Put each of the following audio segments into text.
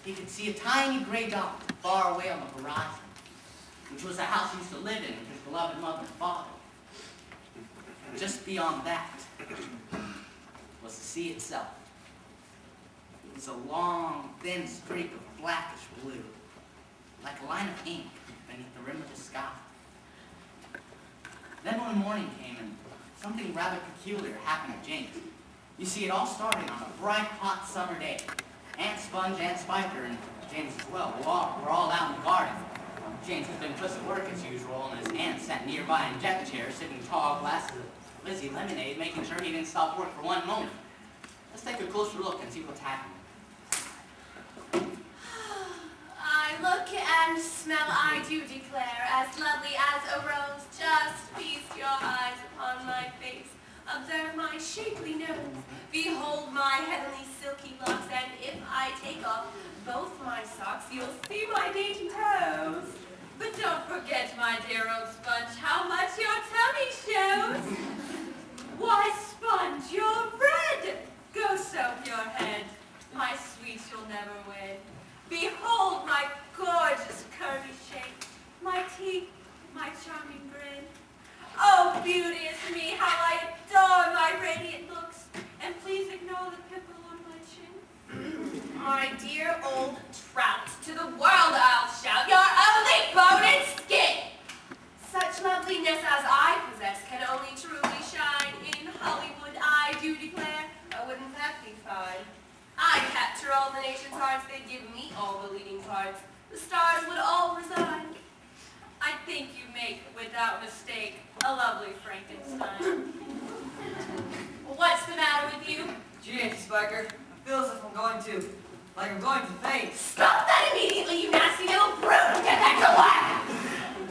He could see a tiny gray dot far away on the horizon, which was the house he used to live in with his beloved mother and father. Just beyond that was the sea itself. It was a long, thin streak of blackish blue, like a line of ink beneath the rim of the sky. Then one morning came and something rather peculiar happened to James. You see, it all started on a bright, hot summer day. Aunt Sponge, Aunt Spiker, and James as well were all out in the garden. James had been just at work as usual, and his aunt sat nearby in a deck chair, sipping tall glasses of Lizzie Lemonade, making sure he didn't stop work for one moment. Let's take a closer look and see what's happening. I look and smell, I do declare, as lovely as a rose. Just feast your eyes upon my face. Observe my shapely nose. Behold my heavenly silky locks. And if I take off both my socks, you'll see my dainty toes. But don't forget, my dear old Sponge, how much your tummy shows. Why, Sponge, you're red. Go soap your head. My sweet, you'll never win. Behold my gorgeous curvy shape, my teeth, my charming grin. Oh, beauteous me, how I adore my radiant looks, and please ignore the pimple on my chin. My dear old trout, to the world I'll shout, your only bone and skin. Such loveliness as I possess can only truly shine in Hollywood, I do declare. Wouldn't that be fine? I capture all the nation's hearts, they'd give me all the leading parts. The stars would all resign. I think you make, without mistake, a lovely Frankenstein. What's the matter with you? Gee, Auntie Spiker, I feel as if I'm going to faint. Stop that immediately, you nasty little brute! Get back to work!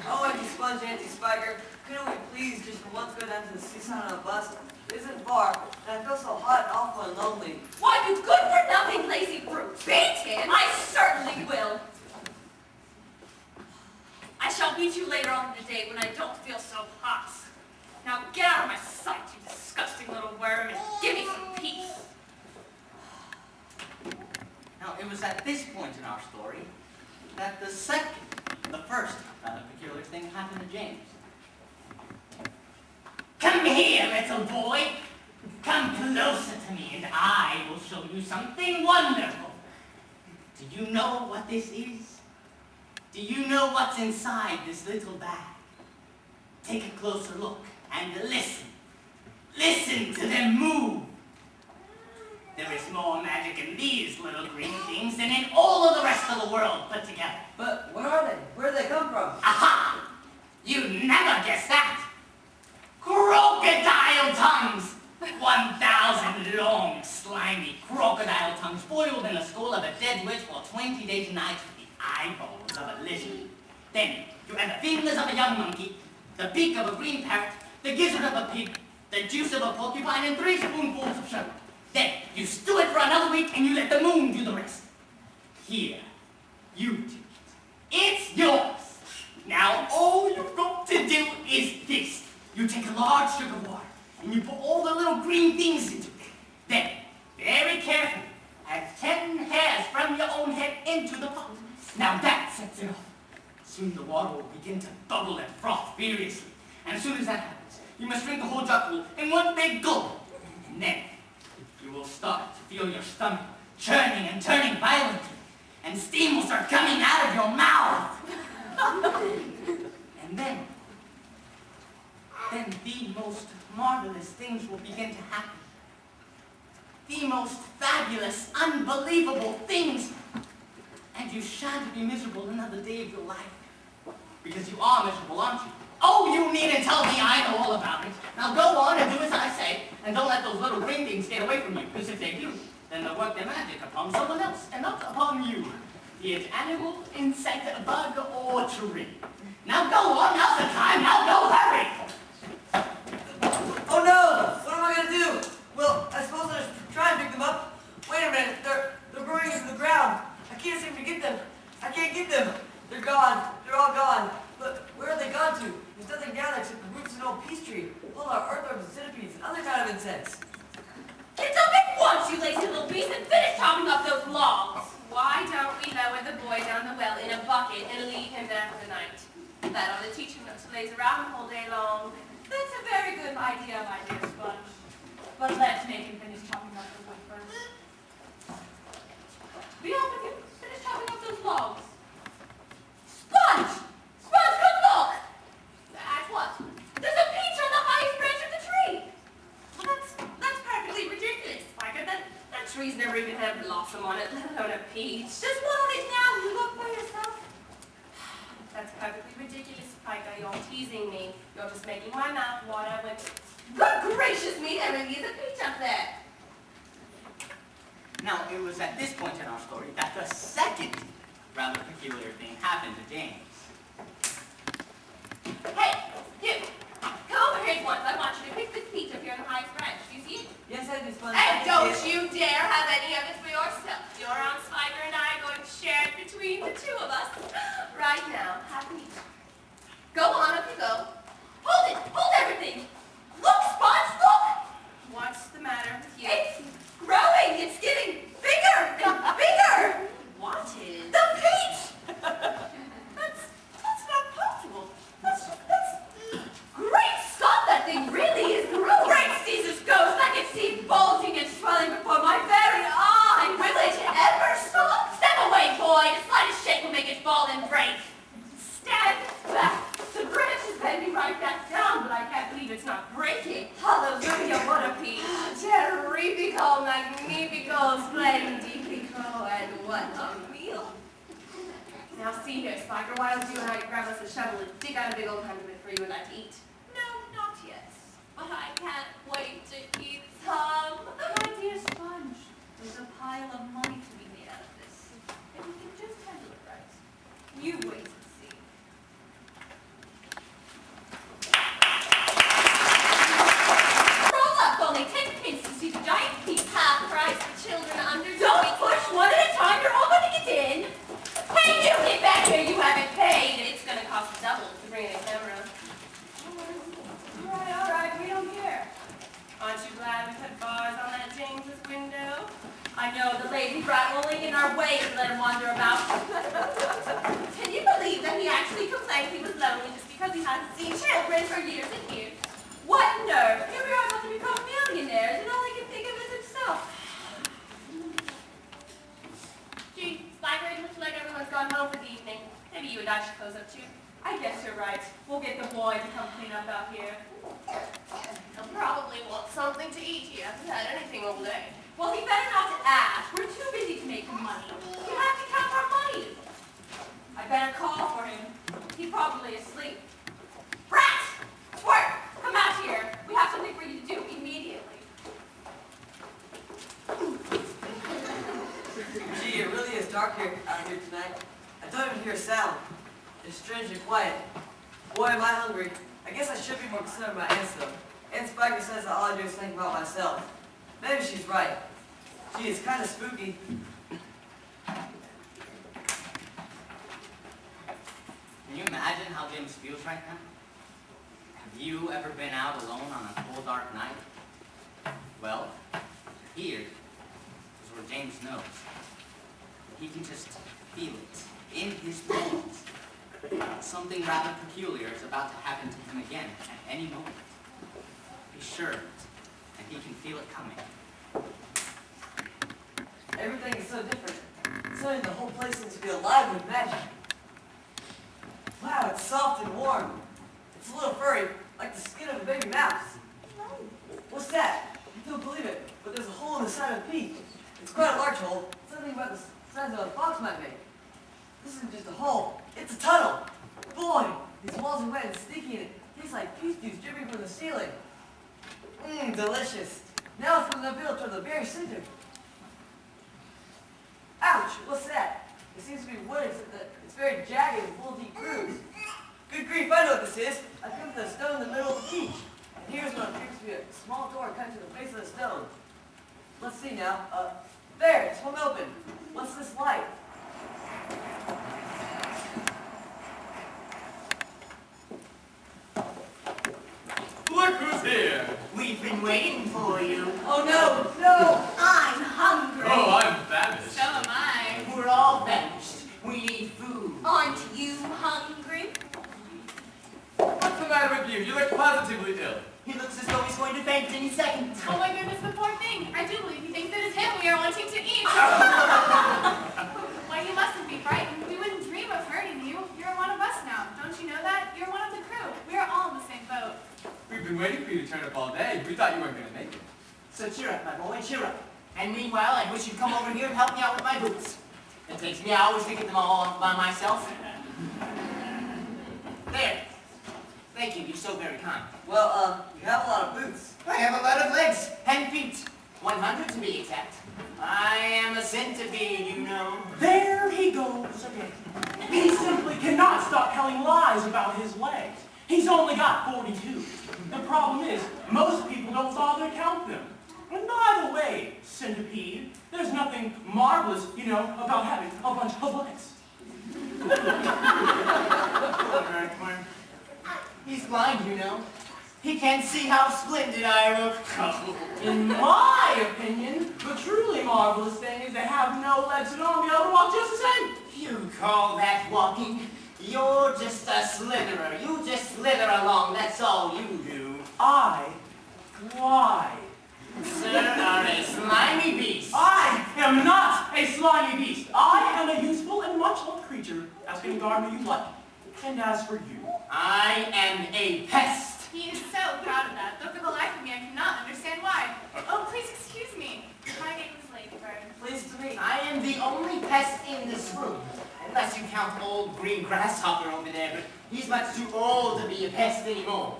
Oh, Auntie Sponge, Auntie Spiker, couldn't we please just for once go down to the seaside on a bus? It isn't far, and I feel so hot and awful and lonely. Why, you good-for-nothing lazy brute! Beat him! I certainly will! I shall beat you later on in the day when I don't feel so hot. Now get out of my sight, you disgusting little worm, and give me some peace. Now, it was at this point in our story that the first peculiar thing happened to James. Come here, little boy. Come closer to me, and I will show you something wonderful. Do you know what this is? Do you know what's inside this little bag? Take a closer look and listen. Listen to them move. There is more magic in these little green things than in all of the rest of the world put together. But what are they? Where do they come from? Aha! You'd never guess that! Crocodile tongues! 1,000 long, slimy crocodile tongues boiled in the skull of a dead witch for 20 days and nights with the eyeballs of a lizard. Then you add the fingers of a young monkey, the beak of a green parrot, the gizzard of a pig, the juice of a porcupine, and 3 spoonfuls of sugar. Then you stew it for another week and you let the moon do the rest. Here, you do it. It's yours. Now all you've got to do is this. You take a large jug of water and you put all the little green things into it. Then, very carefully, add 10 hairs from your own head into the pot. Now that sets it off. Soon the water will begin to bubble and froth furiously. And as soon as that happens, you must drink the whole jugful in one big gulp. And then, you will start to feel your stomach churning and turning violently. And steam will start coming out of your mouth. And then the most marvelous things will begin to happen. The most fabulous, unbelievable things. And you shan't be miserable another day of your life. Because you are miserable, aren't you? Oh, you needn't tell me, I know all about it. Now go on and do as I say, and don't let those little green things get away from you, because if they do, then they'll work their magic upon someone else, and not upon you. Be it animal, insect, bug, or tree. Now go on, now's the time, now go, hurry! Oh no! What am I going to do? Well, I suppose I'll just try and pick them up. Wait a minute, they're growing into the ground. I can't seem to get them. I can't get them. They're gone. They're all gone. But where are they gone to? There's nothing down there except the roots of an old peace tree, full of earthworms and centipedes and other kind of insects. Get up at once, you lazy little beast, and finish chopping up those logs. Why don't we lower the boy down the well in a bucket and leave him there for the night? That ought to teach him not to laze around all day long. That's a very good idea, my dear Sponge. But let's make him finish chopping up the wood first. Be off with you. Finish chopping up those logs. Sponge! Sponge, come look! At what? There's a peach on the highest branch of the tree. Well, that's perfectly ridiculous, Spiker. That tree's never even had a blossom on it, let alone a peach. There's one on it now. You look for yourself. That's perfectly ridiculous, Spiker. You're teasing me. You're just making my mouth water when... Good gracious me, there really is a peach up there. Now, it was at this point in our story that the second rather peculiar thing happened to James. Hey, you! Come over here at once. I want you to pick this peach up here on the highest branch. Do you see it? Yes, I just want And don't you dare have any of it for yourself. Your Aunt Spiker and I are going to share it between the two of us. Right now, have an each. Go on, up you go. Hold it! Hold everything! Look, Sponge, look! What's the matter with you? It's growing! It's getting bigger and bigger! What is? The peach! That's not possible. That's great Scott, that thing really is growing. Great Caesar's ghost, I can see it bulging and swelling before my very eye. Will it ever stop? Step away, boy. The slightest shake will make it fall and break. Stand back. The branch is bending right back down, but I can't believe it's not breaking. Hallelujah, what a peach. Terrifico, magnifico, splendifico, and what a meal. Now see here, Spiker, why don't you and I grab us a shovel and dig out a big old hand of it for you and I to eat? No, not yet. But I can't wait to eat some. My dear Sponge, there's a pile of money to be made out of this. If we can just handle it right. You wait and see. Roll up, only 10 pence to see the giant peach. Half price for children under. Don't push one at a time, you're all going to get in. Hey, you get back here, you haven't paid. It's going to cost double to bring in a camera. All right, we don't care. Aren't you glad we put bars on that James's window? I know the lazy brat will lay in our way to let him wander about. Can you believe that he actually complained he was lonely just because he hadn't seen children for years and years? What nerve! Here we are about to become millionaires, and all he can think of is himself. Gee, Spiker, it looks like everyone's gone home for the evening. Maybe you and I should close up too. I guess you're right. We'll get the boy to come clean up out here. He'll probably want something to eat. He hasn't had anything all day. Well, he better not to ask. We're too busy to make money. We have to count our money. I better call for him. He's probably asleep. Rat! Twerk! Come out here. We have something for you to do immediately. Gee, it really is dark out here tonight. I don't even hear a sound. It's strangely quiet. Boy, am I hungry. I guess I should be more concerned about Aunt though. Aunt Spiker says that all I do is think about myself. Maybe she's right. Gee, it's kind of spooky. Can you imagine how James feels right now? Have you ever been out alone on a cold, dark night? Well, here is where James knows. He can just feel it in his bones. Something rather peculiar is about to happen to him again at any moment. He's sure of it, and he can feel it coming. Everything is so different. Suddenly the whole place seems to be alive with magic. Wow, it's soft and warm. It's a little furry, like the skin of a baby mouse. What's that? I don't believe it, but there's a hole in the side of the peach. It's quite a large hole, something about the size of a fox might make. This isn't just a hole, it's a tunnel. Boy, these walls are wet and sticky and it tastes like peach juice dripping from the ceiling. Mmm, delicious. Now it's from the middle toward the very center. Ouch, what's that? It seems to be wood, except that it's very jagged and full of deep grooves. Good grief, I know what this is. I come to the stone in the middle of the peach. And here's what appears to be a small door cut into the face of the stone. Let's see now. There, it's swung open. What's this light? Look who's here! We've been waiting for you. Oh no, no! I'm hungry. Oh, I'm famished. So am I. We're all famished. We need food. Aren't you hungry? What's the matter with you? You look positively ill. He looks as though he's going to faint any second. Oh my goodness, the poor thing. I do believe he thinks that it's him we are wanting to eat. Why, you mustn't be frightened. We wouldn't dream of hurting you. You're one of us now. Don't you know that? You're one of the crew. We are all in the same boat. We've been waiting for you to turn up all day. We thought you weren't going to make it. So cheer up, my boy, cheer up. And meanwhile, I wish you'd come over here and help me out with my boots. It takes me hours to get them all off by myself. There. Thank you, you're so very kind. Well, you have a lot of boots. I have a lot of legs and feet. 100 to be exact. I am a centipede, you know. There he goes again. He simply cannot stop telling lies about his legs. He's only got 42. The problem is, most people don't bother to count them. And by the way, centipede, there's nothing marvelous, about having a bunch of legs. Poor earthworm. He's blind, you know. He can't see how splendid I look. In my opinion, the truly marvelous thing is to have no legs at all and be able to walk just the same. You call that walking? You're just a slitherer. You just slither along, that's all you do. I glide. Sir, are a slimy beast. I am not a slimy beast. I am a useful and much-loved creature, as any gardener you like. And as for you, I am a pest. He is so proud of that, though for the life of me I cannot understand why. Oh, please excuse me. My name is Ladybird. Pleased to meet you. I am the only pest in this room. Unless you count old green grasshopper over there, but he's much too old to be a pest anymore.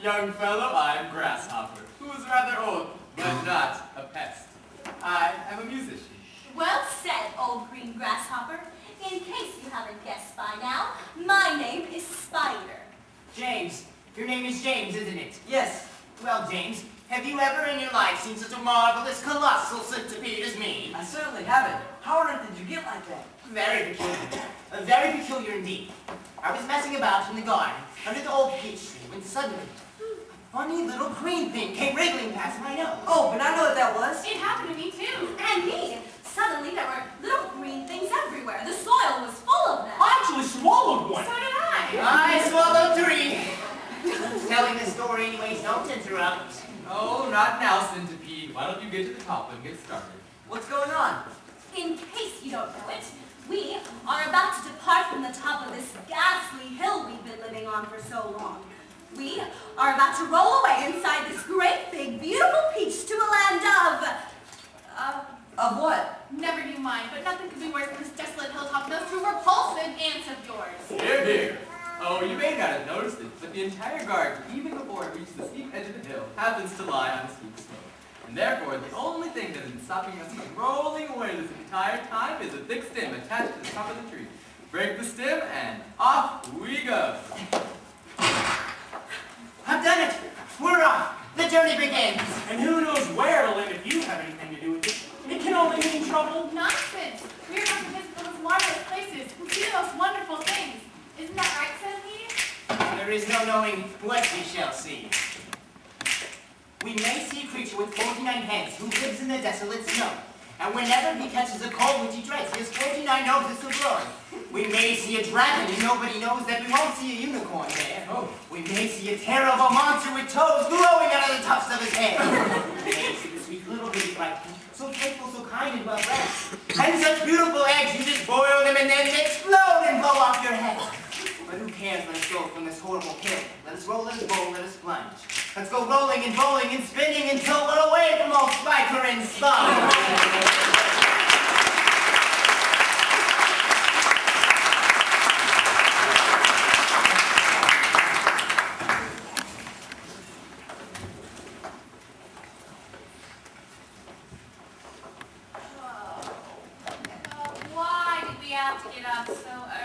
Young fellow, I'm Grasshopper, who is rather old, but not a pest. I am a musician. Well said, old green grasshopper. In case you haven't guessed by now, my name is Spider. James. Your name is James, isn't it? Yes. Well, James, have you ever in your life seen such a marvelous, colossal centipede as me? I certainly haven't. How on earth did you get like that? Very peculiar. Very peculiar indeed. I was messing about in the garden, under the old peach tree, when suddenly, a funny little green thing came wriggling past my nose. Oh, but I know what that was. It happened to me too. And me. Suddenly there were little green things everywhere. The soil was full of them. I actually swallowed one. So did I. I swallowed 3. Telling the story anyways, don't interrupt. Oh, not now, Centipede. Why don't you get to the top and get started? What's going on? In case you don't know it, we are about to depart from the top of this ghastly hill we've been living on for so long. We are about to roll away inside this great, big, beautiful peach to a land Of what? Never you mind, but nothing could be worse than this desolate hilltop and those two repulsive aunts of yours. Here, here. Oh, you may not have noticed it, but the entire garden, even before it reaches the steep edge of the hill, happens to lie on a steep slope. And therefore, the only thing that has been stopping us from rolling away this entire time is a thick stem attached to the top of the tree. Break the stem, and off we go. I've done it. We're off. The journey begins. And who knows where to live if you have anything to do with it. It can only mean trouble. Nonsense. We are going to visit the most marvelous places and see the most wonderful things. Isn't that right, Centipede? There is no knowing what we shall see. We may see a creature with 49 heads who lives in the desolate snow. And whenever he catches a cold which he dreads, he has 49 noses to blow. We may see a dragon and nobody knows that we won't see a unicorn there. Oh. We may see a terrible monster with toes glowing out of the tops of his head. We may see the sweet little bitty frightful, so faithful, so kind and well bred. And such beautiful eggs, you just boil them and then they explode and blow off your head. But who cares? Let us go from this horrible hill. Let us roll, let us roll, let us plunge. Let's go rolling and bowling and spinning until we're away from all Spiker and Slum. Why did we have to get up so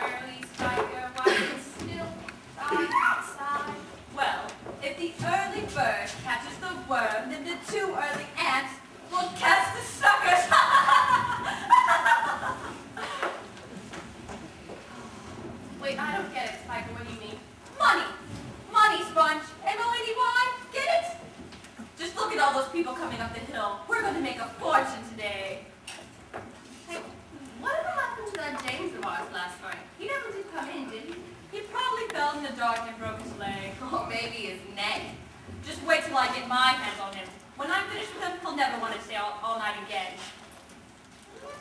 early, Spiker? Why is it still dark outside? Well, if the early bird catches the worm, then the 2 early ants will catch the suckers. Wait, I don't get it, Spiker. What do you mean? Money. Money, Sponge. M-O-N-E-Y. Get it? Just look at all those people coming up the hill. We're going to make a fortune today. Hey, whatever happened to that James of ours last night? He never did come in, did he? He probably fell in the dark and broke his leg. Or maybe his neck. Just wait till I get my hands on him. When I'm finished with him, he'll never want to stay all night again.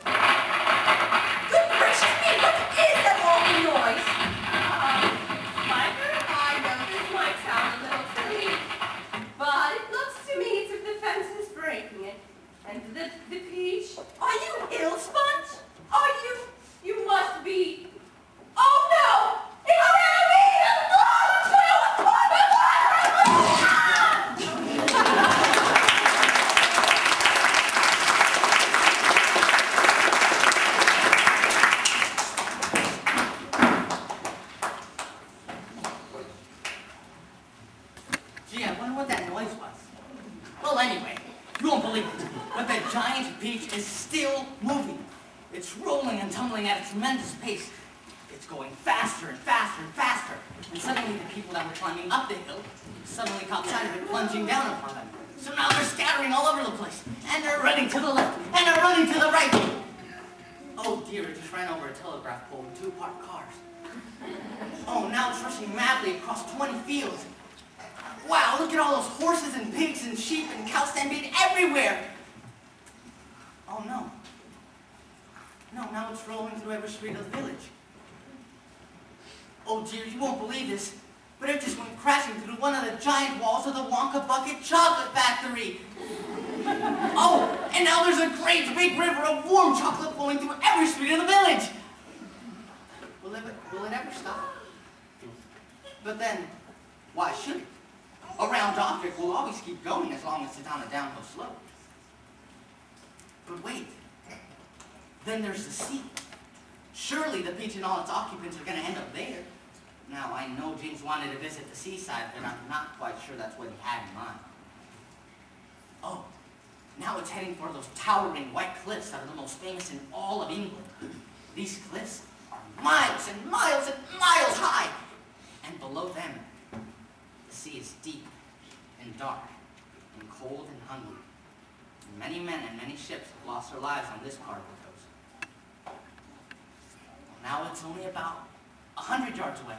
Good gracious me! What is that awful noise? Spiker, I know this might sound a little silly, but it looks to me as if the fence is breaking it. And the peach... Are you ill, Sponge? Are you? You must be. Oh no! It's a rabbit! Oh, It's rolling and tumbling at a tremendous pace. It's going faster and faster and faster. And suddenly the people that were climbing up the hill suddenly caught sight of it plunging down upon them. So now they're scattering all over the place. And they're running to the left. And they're running to the right. Oh dear, it just ran over a telegraph pole with 2 parked cars. Oh, now it's rushing madly across 20 fields. Wow, look at all those horses and pigs and sheep and cows stampeding everywhere. Oh no. No, now it's rolling through every street of the village. Oh dear, you won't believe this, but it just went crashing through one of the giant walls of the Wonka Bucket Chocolate Factory. Oh, and now there's a great big river of warm chocolate flowing through every street of the village. Will it ever stop? But then, why should it? A round object will always keep going as long as it's on a downhill slope. But wait, then there's the sea. Surely the beach and all its occupants are going to end up there. Now, I know James wanted to visit the seaside, but I'm not quite sure that's what he had in mind. Oh, now it's heading for those towering white cliffs that are the most famous in all of England. These cliffs are miles and miles and miles high. And below them, the sea is deep and dark and cold and hungry. And many men and many ships have lost their lives on this part of the coast. Well, now it's only about 100 yards away.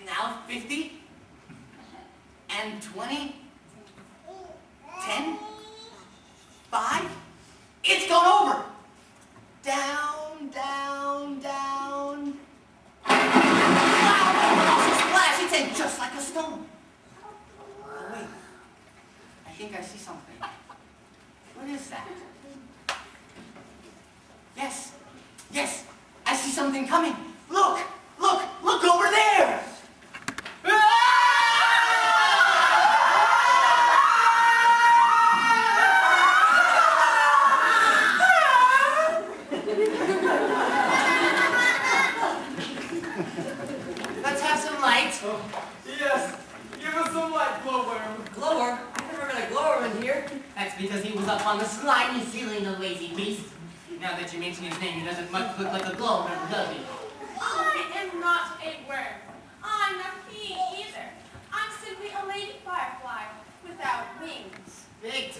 Now 50 and 20, 10, 5. It's gone over. Down, down, down. Wow, it's a splash. It's in just like a stone. Oh, wait. I think I see something. What is that? Yes. Yes. I see something coming. Look. Look. Look over there. Let's have some light. Oh, yes, give us some light, Glowworm. Glowworm? I never met a glowworm in here. That's because he was up on the slimy ceiling, the lazy beast. Now that you mention his name, he doesn't much look like a glowworm, does he? I am not a worm. I'm not he either. I'm simply a lady firefly without wings. Big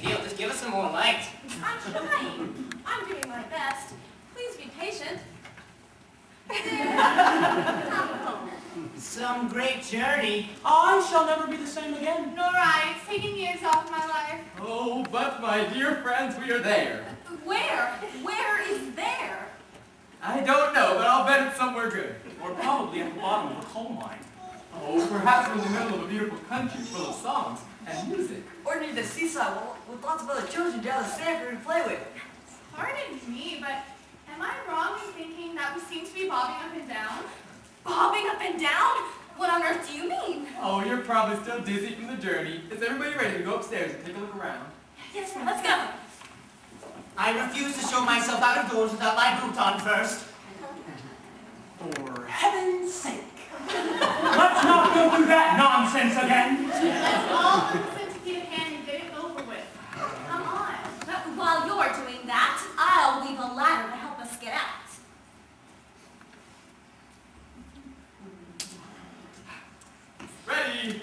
deal. Just give us some more light. I'm trying. I'm doing my best. Please be patient. Some great journey. I shall never be the same again. Nor I. It's taken years off my life. Oh, but my dear friends, we are there. Where? Where is there? I don't know, but I'll bet it's somewhere good. Or probably at the bottom of a coal mine. Oh, perhaps we're in the middle of a beautiful country full of songs and music. Or near the seaside with lots of other children down the sand for you to play with. Pardon me, but am I wrong in thinking that we seem to be bobbing up and down? Bobbing up and down? What on earth do you mean? Oh, you're probably still dizzy from the journey. Is everybody ready to go upstairs and take a look around? Yes, let's go. I refuse to show myself out of doors without my boots on first. For heaven's sake. Let's not go through that nonsense again. Let's all listen to Peter Pan and get it over with. Come on. But while you're doing that, I'll leave a ladder to help us get out. Ready?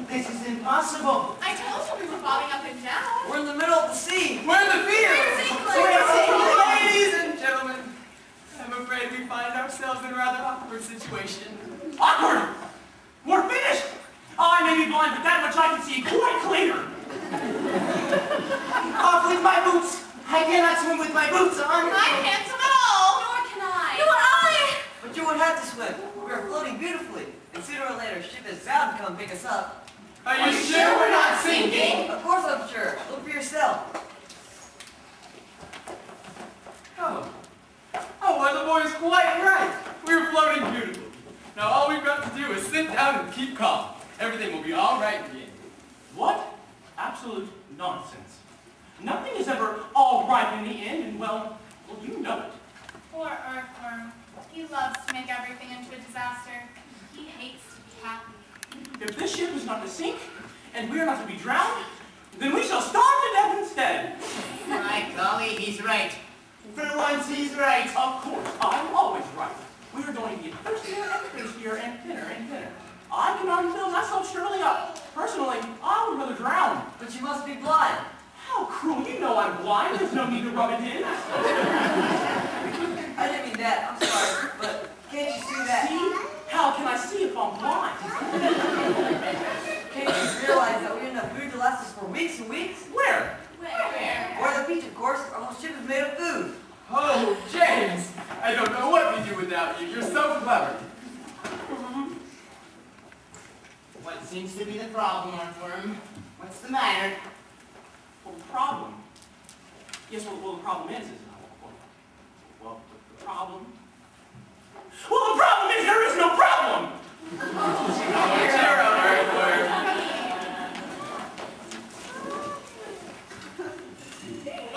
This is impossible. I told you we were bobbing up and down. We're in the middle of the sea. We're in the field! England! Ladies and gentlemen, I'm afraid we find ourselves in a rather awkward situation. Awkward! We're finished! I may be blind, but that much I can see quite clear. Off with my boots. I cannot swim with my boots on. I can't swim at all. Nor can I. Nor I. But you won't have to swim. We are floating beautifully. And sooner or later, a ship is bound to come pick us up. Are you sure we're not sinking? Of course I'm sure. Look for yourself. Oh, well, the boy is quite right. We're floating beautifully. Now all we've got to do is sit down and keep calm. Everything will be all right in the end. What? Absolute nonsense. Nothing is ever all right in the end, and well, you know it. Poor Earthworm. He loves to make everything into a disaster. He hates to be happy. If this ship is not to sink, and we are not to be drowned, then we shall starve to death instead. My golly, he's right. For once, he's right. Of course, I'm always right. We are going to get thirstier and thirstier and thinner and thinner. I cannot fill myself surely up. Personally, I would rather drown. But you must be blind. How cruel, you know I'm blind. There's no need to rub it in. I didn't mean that. I'm sorry. But can't you see that? See? How can I see if I'm blind? Can't you realize that we have enough food to last us for weeks and weeks? Where? Where? Or the beach, of course. Our whole ship is made of food. Oh, James! I don't know what we'd do without you. You're so clever. What seems to be the problem, Earthworm? What's the matter? Well, the problem. Yes, well, the problem is well, the problem. Well, the problem is there is no problem! Cheer up, Earthworm.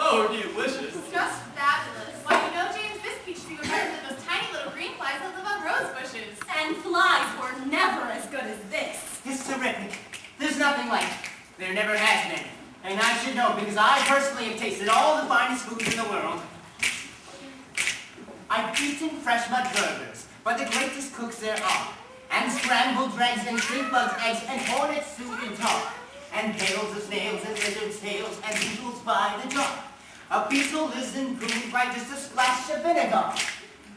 Oh, delicious. Just fabulous. Why, you know, James, this peach tree was better than those tiny little green flies that live on rose bushes. And flies were never as good as this. It's terrific. There's nothing like it. There never has been. And I should know because I personally have tasted all the finest foods in the world. I've eaten fresh mud burgers by the greatest cooks there are, and scrambled dregs and stink bugs' eggs and hornet soup and tar, and tails of snails and lizards' tails and beetles by the jar. A beetle is improved by just a splash of vinegar.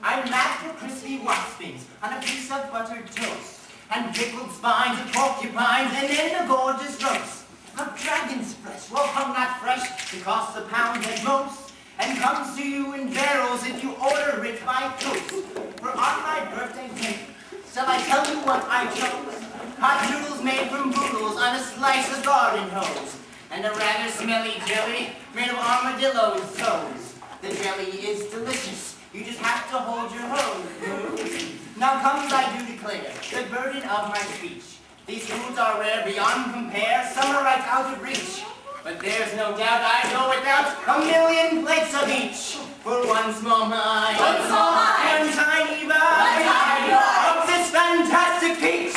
I'm mad for crispy waspings on a piece of buttered toast, and pickled spines of porcupines, and then a gorgeous roast of dragon's flesh. Well, hung not fresh, it costs a pound at most, and comes to you in barrels if you order it by toast. For on my birthday cake, shall I tell you what I chose? Hot noodles made from boodles on a slice of garden hose, and a rather smelly jelly made of armadillo's toes. The jelly is delicious. You just have to hold your hose. Now comes, I do declare, the burden of my speech. These foods are rare beyond compare, some are right out of reach. But there's no doubt I go without a million plates of each. For one small mind, One small mind. one tiny One tiny bite bite. of this fantastic peach.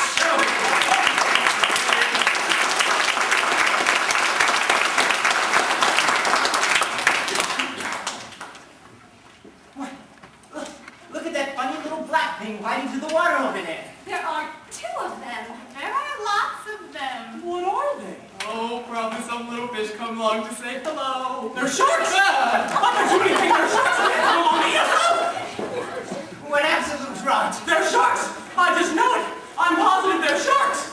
Look at that funny little black thing gliding through the water over there. There are two of them. There are lots of them. What are they? Oh, probably some little fish come along to say hello. They're sharks! I've got too many things. They're sharks! What absolute rot. They're sharks! I just know it! I'm positive they're sharks!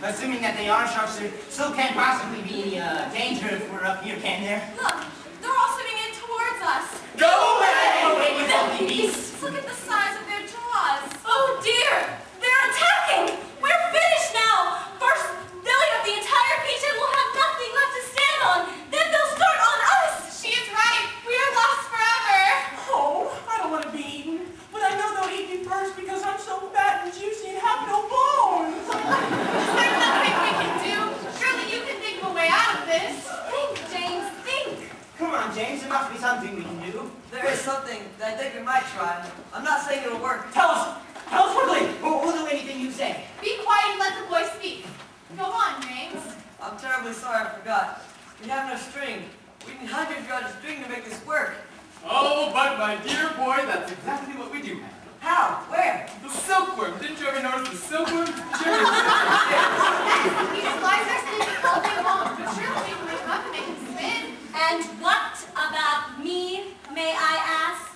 Assuming that they are sharks, there still can't possibly be any danger if we're up here, can there? Look, they're all swimming in towards us. Go away! Away, you filthy beasts! Look at the size of their jaws. Oh dear! They're attacking! We're finished now! First, they'll eat up the entire peach and we'll have nothing left to stand on. Then they'll start on us! She is right. We are lost forever. Oh, I don't want to be eaten. But I know they'll eat me first because I'm so fat and juicy and have no bones. There's nothing we can do. Surely you can think of a way out of this. Think, James, think! Come on, James, there must be something we can do. There is something that I think we might try. I'm not saying it'll work. Tell us quickly! We'll do anything you say. Be quiet and let the boy speak. Go on, James. I'm terribly sorry I forgot. We have no string. We need hundreds of yards of string to make this work. Oh, but my dear boy, that's exactly what we do have. How? Where? The silkworm. Didn't you ever notice the silkworm? Sure. He just lies there sleeping all day long. But surely we can wake him up and make him spin. And what about me, may I ask?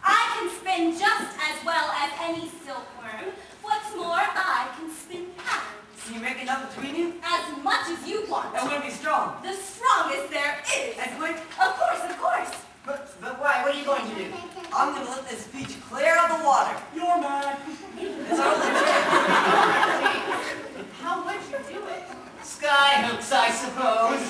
I can spin just as well as any silkworm. What's more, I can spin patterns. Can you make enough between you? As much as you want. And we'll be strong. The strongest there is. And quick. Of course, of course. But why? What are you going to do? I'm going to let this peach clear of the water. You're mad. It's our only chance. How would you do it? Sky hooks, I suppose.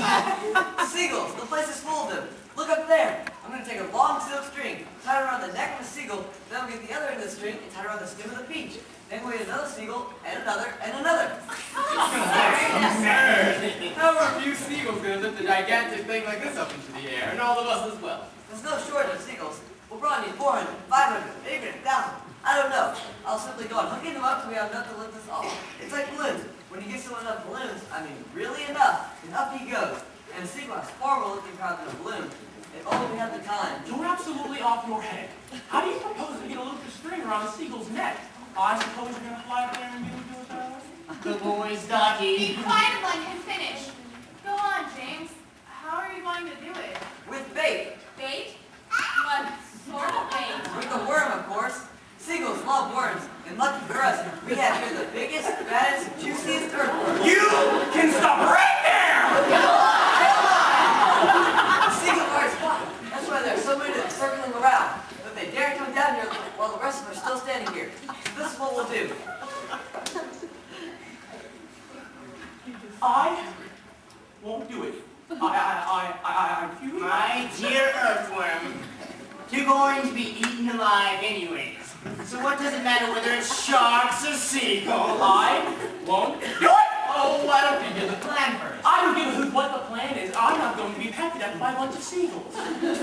Seagulls. The place is full of them. Look up there. I'm going to take a long silk string, tie it around the neck of a seagull, then I'll get the other end of the string and tie it around the stem of the peach. Then we'll get another seagull, and another, and another. How are a few seagulls going to lift a gigantic thing like this up into the air, and all of us as well? There's no shortage of seagulls. We'll probably need 400, 500, maybe 1,000. I don't know. I'll simply go on hooking them up till we have enough to lift us all. It's like balloons. When you give someone enough balloons, I mean really enough, and up he goes. And a seagull is far more looking proud than a balloon. If only we had the time. You're absolutely off your head. How do you propose to get a loop of string around a seagull's neck? I suppose you're going to fly up there and do it that way? Good boys, Ducky. Be quiet and let him finish. Go on, James. How are you going to do it? With bait. Bait? What sort of bait? With a worm, of course. Seagulls love worms. And lucky for us, we have here the biggest, fattest, juiciest earthworm. You can stop right there! The seagull guards fly. That's why there's so many of them circling around. But they dare come down here while the rest of us are still standing here. So this is what we'll do. I won't do it. I refuse. My dear earthworm, you're going to be eaten alive anyways. So what does it matter whether it's sharks or seagulls? I won't do it! Oh, why don't you give the plan first? I don't give a hoot what the plan is. I'm not going to be pecked at by a bunch of seagulls. You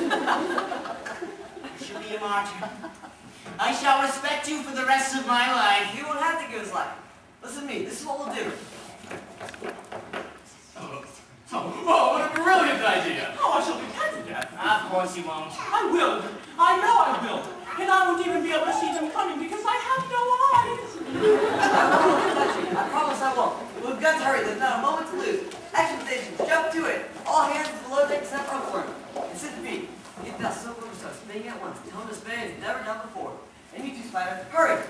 should be a martyr. I shall respect you for the rest of my life. You won't have to give us life. Listen to me. This is what we'll do. Oh, what a brilliant idea! Oh, I shall be pecked to death. Of course you won't. I will. I know I will. And I won't even be able to see them coming because I have no eyes. I won't touch you. I promise I won't. We've got to hurry. There's not a moment to lose. Action stations, jump to it. All hands to the below deck except earthworm. And sit to feet. Get that silk over start spinning at once. Tone to spin as never done before. And you two spiders, hurry.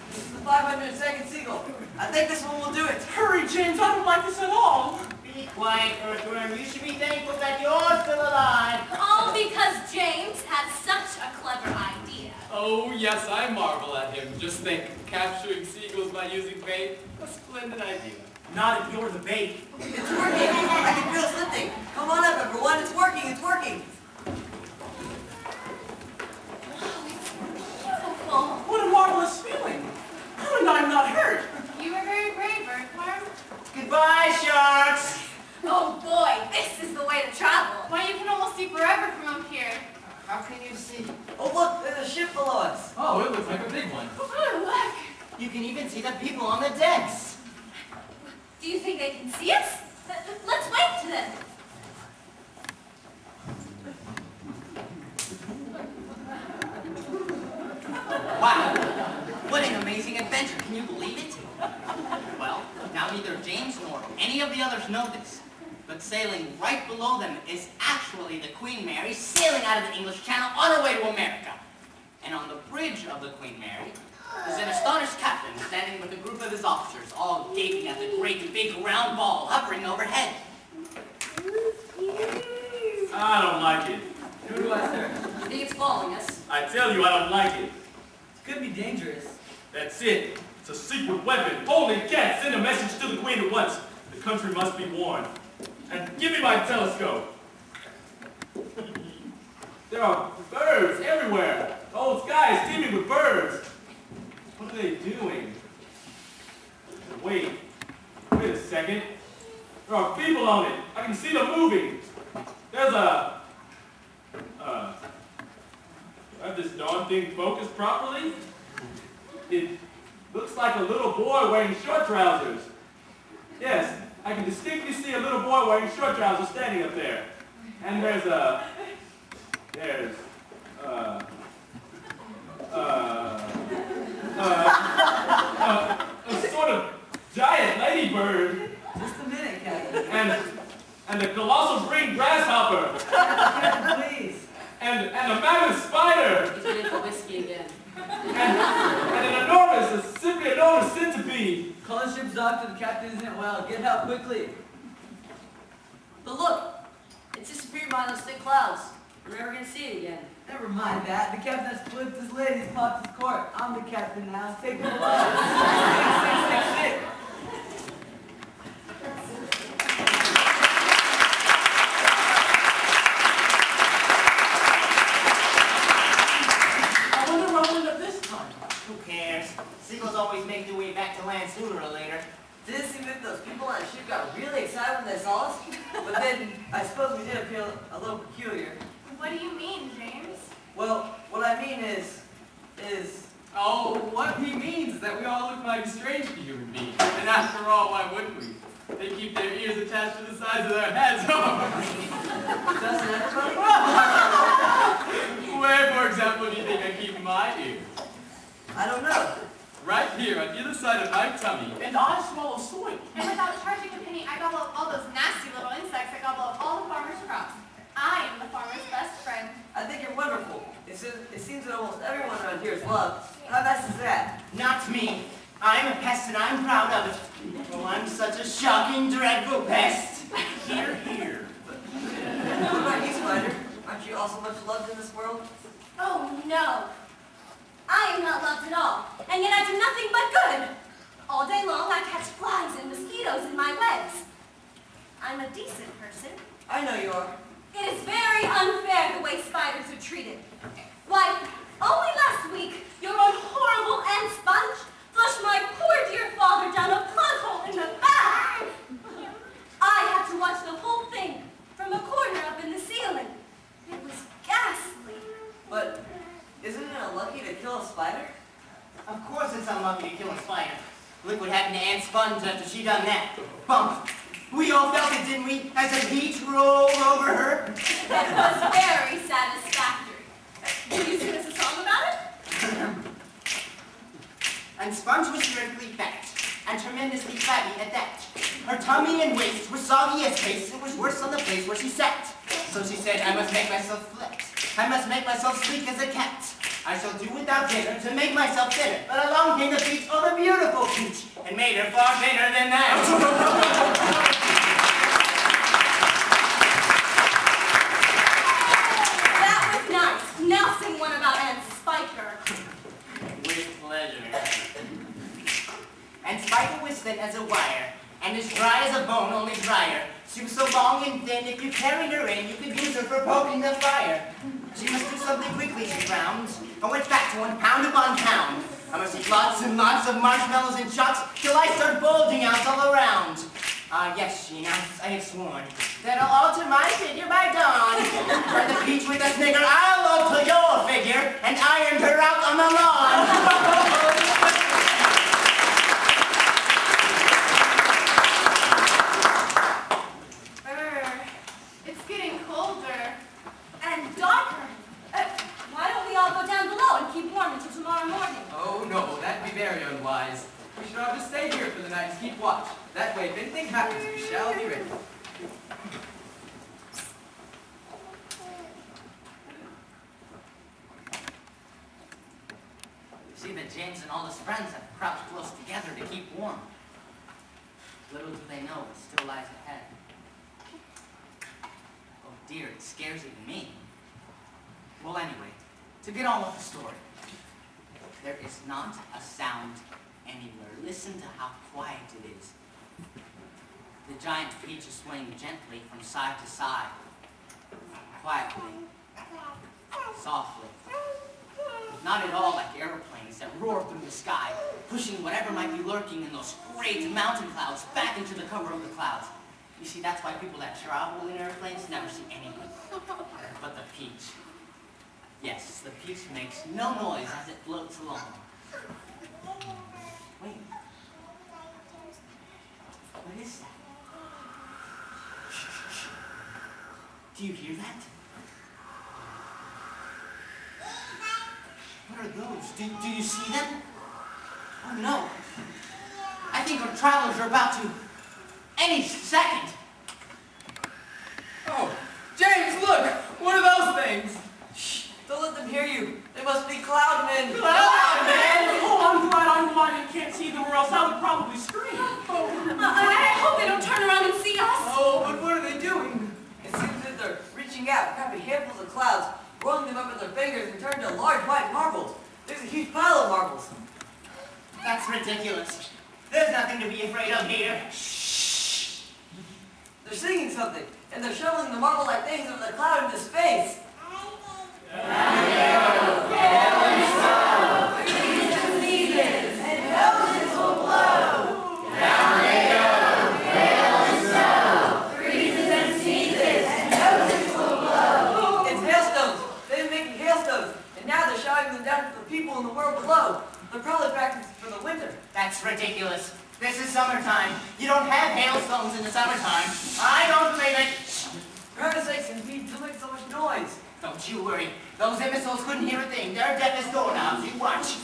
This is the 502nd Seagull. I think this one will do it. Hurry, James. I don't like this at all. Be quiet, earthworm. You should be thankful that you're still alive. All because James had such a clever idea. Oh, yes, I marvel at him. Just think, capturing seagulls by using bait, a splendid idea. Not if you're the bait. It's working. I can feel it lifting. Come on up, everyone. It's working. It's working. Beautiful. What a marvelous feeling. And I'm not hurt. You were very brave, earthworm. Goodbye, sharks. Oh boy, this is the way to travel. Why, you can almost see forever from up here. How can you see? Oh, look. There's a ship below us. Oh, it looks like a big one. Oh, look. You can even see the people on the decks. Do you think they can see us? Let's wave to them. Wow, what an amazing adventure. Can you believe it? Well, now neither James nor any of the others know this, but sailing right below them is actually the Queen Mary sailing out of the English Channel on her way to America. And on the bridge of the Queen Mary is an astonished captain standing with a group of his officers, all gaping at the great big round ball hovering overhead. I don't like it. Who do I serve? You think it's following us? I tell you, I don't like it. It could be dangerous. That's it. It's a secret weapon. Holy cat, send a message to the Queen at once. The country must be warned. And give me my telescope. There are birds everywhere. The whole sky is teeming with birds. What are they doing? Wait a second. There are people on it. I can see them moving. There's do I have this darn thing focused properly? It looks like a little boy wearing short trousers. Yes, I can distinctly see a little boy wearing short trousers standing up there. And there's a sort of giant ladybird. Just a minute, Captain. And a colossal green grasshopper. Captain, please. And a mammoth spider. He's ready for whiskey again. And an enormous, a simply enormous centipede. Call the ship's doctor. The captain isn't well. Get help quickly. But look, it's disappeared behind those thick clouds. We're never gonna see it again. Never mind that. The captain has flipped his lid. He's popped his cork. I'm the captain now. Take the look. Who cares? Seagulls always make their way back to land sooner or later. Did it seem that those people on the ship got really excited when they saw us? But then, I suppose we did appear a little peculiar. What do you mean, James? Well, what I mean is... Oh, what he means is that we all look mighty strange to human beings. And after all, why wouldn't we? They keep their ears attached to the sides of their heads. Doesn't everybody? Where, for example, do you think I keep my ears? I don't know. Right here, on either side of my tummy. And I swallow soil. And without charging a penny, I gobble up all those nasty little insects that gobble up all the farmer's crops. I am the farmer's best friend. I think you're wonderful. It seems that almost everyone around here is loved. How nice is that? Not me. I'm a pest and I'm proud of it. Oh, I'm such a shocking, dreadful pest. Here, here. What about you, Spider? Aren't you also much loved in this world? Oh, no. I am not loved at all, and yet I do nothing but good. All day long I catch flies and mosquitoes in my webs. I'm a decent person. I know you are. It is very unfair the way spiders are treated. Why, only last week, your own horrible ant sponge flushed my poor dear father down a plug hole in the back. I had to watch the whole thing from a corner up in the ceiling. It was ghastly. But isn't it unlucky to kill a spider? Of course it's unlucky to kill a spider. Look what happened to Aunt Sponge after she done that. Bump! We all felt it, didn't we? As the heat rolled over her. It was very satisfactory. Did you sing us a song about it? And Sponge was terrifically fat, and tremendously flabby at that. Her tummy and waist were soggy as paste. It was worse on the place where she sat. So she said, I must make myself flat. I must make myself sleek as a cat. I shall do without dinner to make myself thinner. But along came the peach, oh the beautiful peach, and made her far thinner than that. That was nice. Now sing one about Aunt Spiker. With pleasure. And Spiker was thin as a wire, and as dry as a bone, only drier. She was so long and thin, if you carried her in, you could use her for poking the fire. She must do something quickly, she frowned. I went back to 1 pound upon pound. I must eat lots and lots of marshmallows and shots till I start bulging out all around. Yes, she announced, I have sworn that I'll alter my figure by dawn. Turn the peach with a snigger, I'll alter your figure and ironed her out on the lawn. It's getting colder. And darker. Why don't we all go down below and keep warm until tomorrow morning? Oh no, that'd be very unwise. We should all just stay here for the night and keep watch. That way, if anything happens, we shall be ready. See that James and all his friends have crouched close together to keep warm. Little do they know what still lies ahead. Oh dear, it scares even me. Well anyway, to get on with the story. There is not a sound anywhere. Listen to how quiet it is. The giant peach is swaying gently from side to side. Quietly. Softly. Not at all like airplanes that roar through the sky, pushing whatever might be lurking in those great mountain clouds back into the cover of the clouds. You see, that's why people that travel in airplanes never see anything but the peach. Yes, the peach makes no noise as it floats along. Wait. What is that? Do you hear that? What are those? Do you see them? Oh no. I think our travelers are about to any second. Oh, James, look! What are those things? Shh! Don't let them hear you. They must be cloudmen. Cloudmen! Oh, I'm glad you can't see them, or else I would probably scream. I hope they don't turn around and see us. Oh, but what are they doing? It seems that they're reaching out, grabbing handfuls of clouds, rolling them up with their fingers and turning to large white marbles. There's a huge pile of marbles. That's ridiculous. There's nothing to be afraid of here. Shh. They're singing something, and they're shoveling the marble-like things over the cloud into space. They're practice for the people in the world below. They're probably practicing for the winter. That's ridiculous. This is summertime. You don't have hailstones in the summertime. I don't believe it. For heaven's sakes, indeed, you make so much noise. Don't you worry. Those imbeciles couldn't hear a thing. They're deaf as doorknobs. You watch.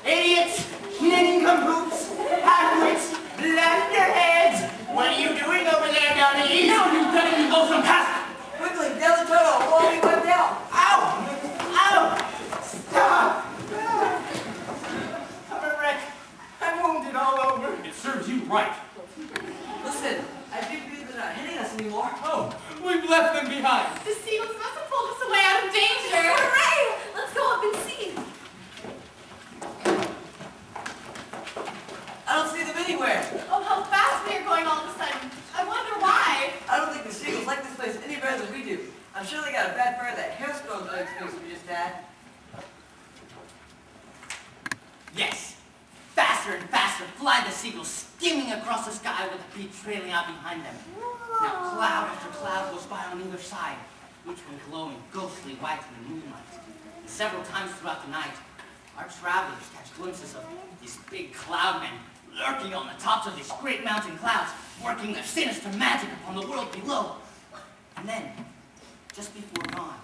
Idiots! Nincompoops! Half-wits! Blusterheads! What are you doing over there, dummies? Now you better be go some past. Quickly, down the tunnel, we'll all be wiped out. Ow! Ow! Stop! I'm a wreck. I'm wounded all over. It serves you right. Listen, I do believe they're not hitting us anymore. Oh, we've left them behind. The seagulls must have pulled us away out of danger. Hooray! Let's go up and see. I don't see them anywhere. Oh, how fast we are going all of a sudden. I wonder why. I don't think the seagulls like this place any better than we do. I'm sure they got a bad fire of that hailstone experience we just had. Yes. Faster and faster fly the seagulls, skimming across the sky with the peak trailing out behind them. Now cloud after cloud goes by on either side, each one glowing ghostly white in the moonlight. And several times throughout the night, our travelers catch glimpses of these big cloud men lurking on the tops of these great mountain clouds, working their sinister magic upon the world below. And then, just before dawn,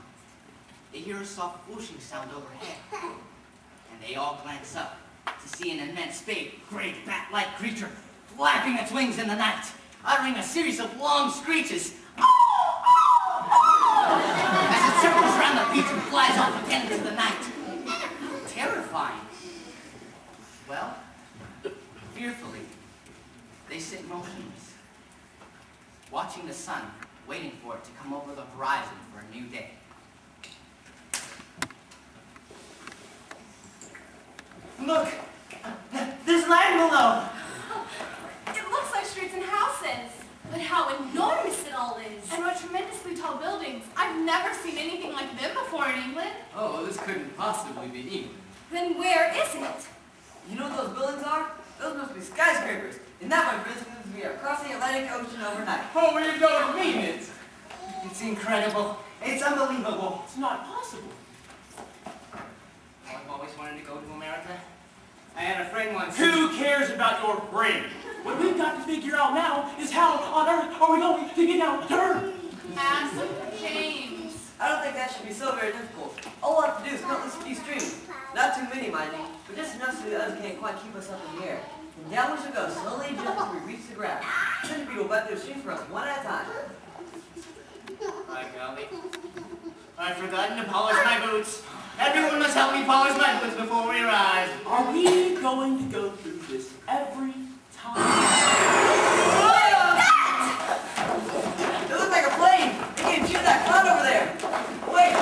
they hear a soft whooshing sound overhead. And they all glance up to see an immense, big, great bat-like creature flapping its wings in the night, uttering a series of long screeches as it circles around the beach and flies off again into the night. Terrifying. Well, fearfully, they sit motionless, watching the sun, waiting for it to come over the horizon for a new day. Look! There's land below! It looks like streets and houses. But how enormous it all is. And what tremendously tall buildings. I've never seen anything like them before in England. Oh, this couldn't possibly be England. Then where is it? You know what those buildings are? Those must be skyscrapers. And that, my friends, means we are crossing the Atlantic Ocean overnight. Oh, you don't mean it. It's incredible. It's unbelievable. It's not possible. I've always wanted to go to America. I had a friend once. Who cares about your friend? What we've got to figure out now is how on earth are we going to get down to Earth? Ask James. I don't think that should be so very difficult. All we'll have to do is count these few streams. Not too many, mind you, but just enough so the others can't quite keep us up in the air. And down we shall go, slowly just until we reach the ground. Centipede will bet those streams for us one at a time. By golly. I've forgotten to polish my boots. Everyone must help me polish my boots before we arrive. Are we going to go through this every time? It looks like a plane. They can't shoot that cloud over there. Wait,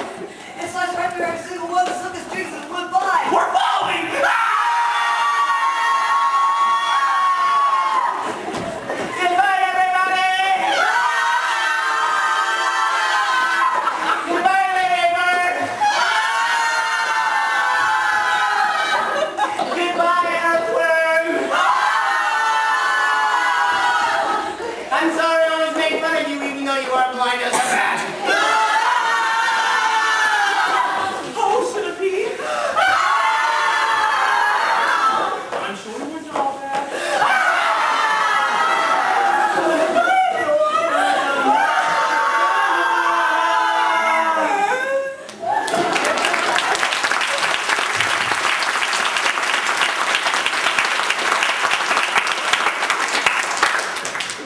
it slides right through every single one of the silken streaks that went by. We're falling! Goodbye, everybody! Goodbye, neighbor! Goodbye, earthworm! I'm sorry I always made fun of you even though you are blind as a bat. Oh, Centipede! I'm sure it was all bad.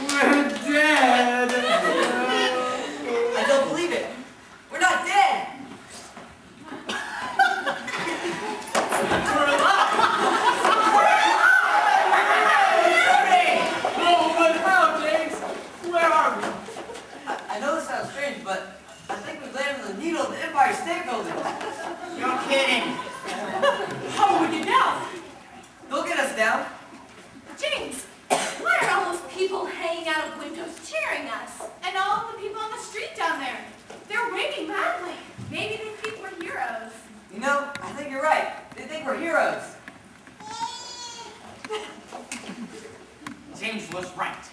We're dead! I don't believe it. We're not dead. We're alive! Oh, but how, James? Where are we? I know this sounds strange, but I think we've landed on the needle of the Empire State Building. You're kidding! How do we get down? They'll get us down. James, why are all those people hanging out of windows cheering us? And all of the people on the street down there. They're waving madly. Maybe they think we're heroes. You know, I think you're right. They think we're heroes. James was right.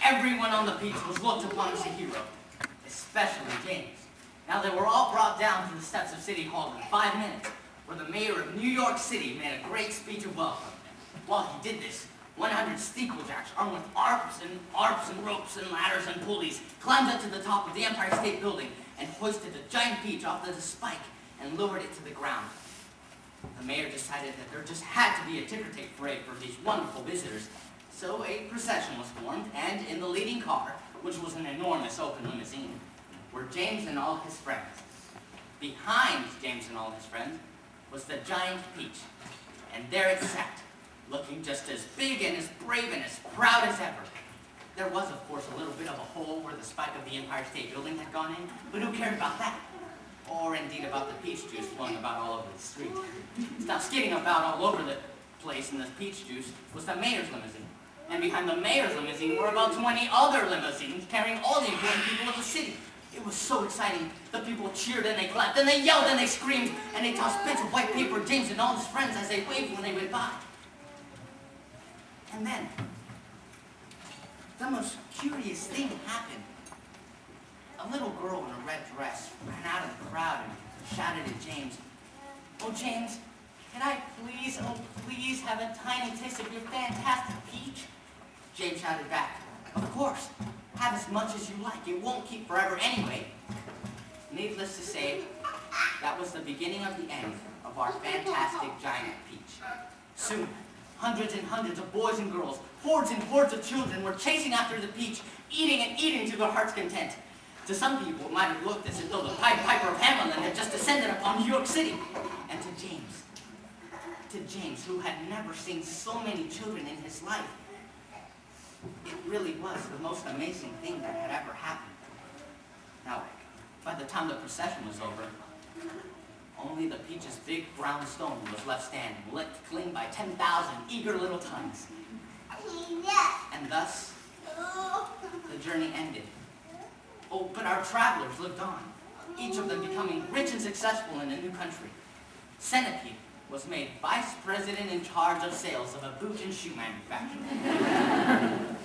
Everyone on the beach was looked upon as a hero, especially James. Now they were all brought down to the steps of City Hall in 5 minutes, where the mayor of New York City made a great speech of welcome. While he did this, 100 steeplejacks armed with arms and ropes and ladders and pulleys climbed up to the top of the Empire State Building and hoisted a giant peach off the spike and lowered it to the ground. The mayor decided that there just had to be a ticker tape parade for these wonderful visitors, so a procession was formed, and in the leading car, which was an enormous open limousine, were James and all his friends. Behind James and all his friends was the giant peach, and there it sat, looking just as big and as brave and as proud as ever. There was, of course, a little bit of a hole where the spike of the Empire State Building had gone in, but who cared about that? Or indeed about the peach juice flowing about all over the street. Now, skidding about all over the place in the peach juice was the mayor's limousine. And behind the mayor's limousine were about 20 other limousines carrying all the important people of the city. It was so exciting. The people cheered and they clapped and they yelled and they screamed and they tossed bits of white paper at James and all his friends as they waved when they went by. And then, the most curious thing happened. A little girl in a red dress ran out of the crowd and shouted at James, "Oh, James, can I please, oh please, have a tiny taste of your fantastic peach?" James shouted back, "Of course, have as much as you like. It won't keep forever anyway." Needless to say, that was the beginning of the end of our fantastic giant peach. Soon, hundreds and hundreds of boys and girls, hordes and hordes of children were chasing after the peach, eating and eating to their heart's content. To some people, it might have looked as if though the Pied Piper of Hamelin had just descended upon New York City. And to James, who had never seen so many children in his life, it really was the most amazing thing that had ever happened. Now, by the time the procession was over, only the peach's big brown stone was left standing, licked clean by 10,000 eager little tongues. And thus, the journey ended. Oh, but our travelers lived on, each of them becoming rich and successful in a new country. Centipede was made vice president in charge of sales of a boot and shoe manufacturer.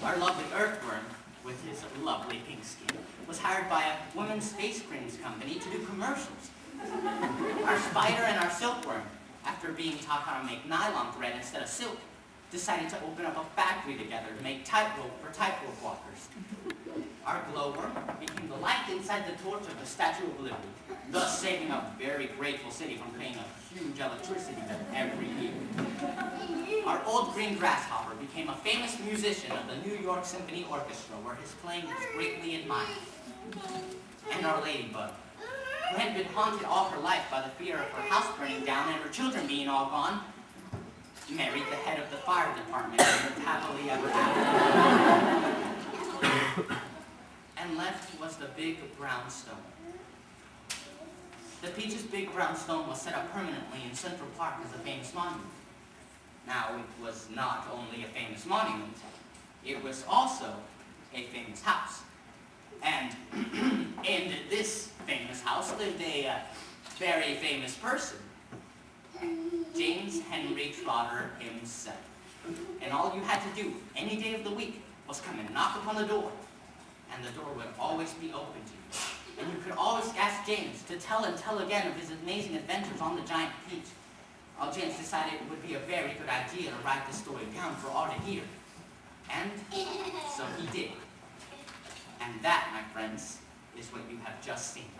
Our lovely earthworm, with his lovely pink skin, was hired by a women's face creams company to do commercials. Our spider and our silkworm, after being taught how to make nylon thread instead of silk, decided to open up a factory together to make tightrope for tightrope walkers. Our glowworm became the light inside the torch of the Statue of Liberty, thus saving a very grateful city from paying a huge electricity bill every year. Our old green grasshopper became a famous musician of the New York Symphony Orchestra, where his playing was greatly admired. And our ladybug, who had been haunted all her life by the fear of her house burning down and her children being all gone, married the head of the fire department and lived happily ever after. And left was the big brown stone. The peach's big brown stone was set up permanently in Central Park as a famous monument. Now, it was not only a famous monument, it was also a famous house. And in this famous house lived a very famous person, James Henry Trotter himself. And all you had to do any day of the week was come and knock upon the door, and the door would always be open to you. And you could always ask James to tell and tell again of his amazing adventures on the giant peach. Well, James decided it would be a very good idea to write the story down for all to hear. And so he did. And that, my friends, is what you have just seen.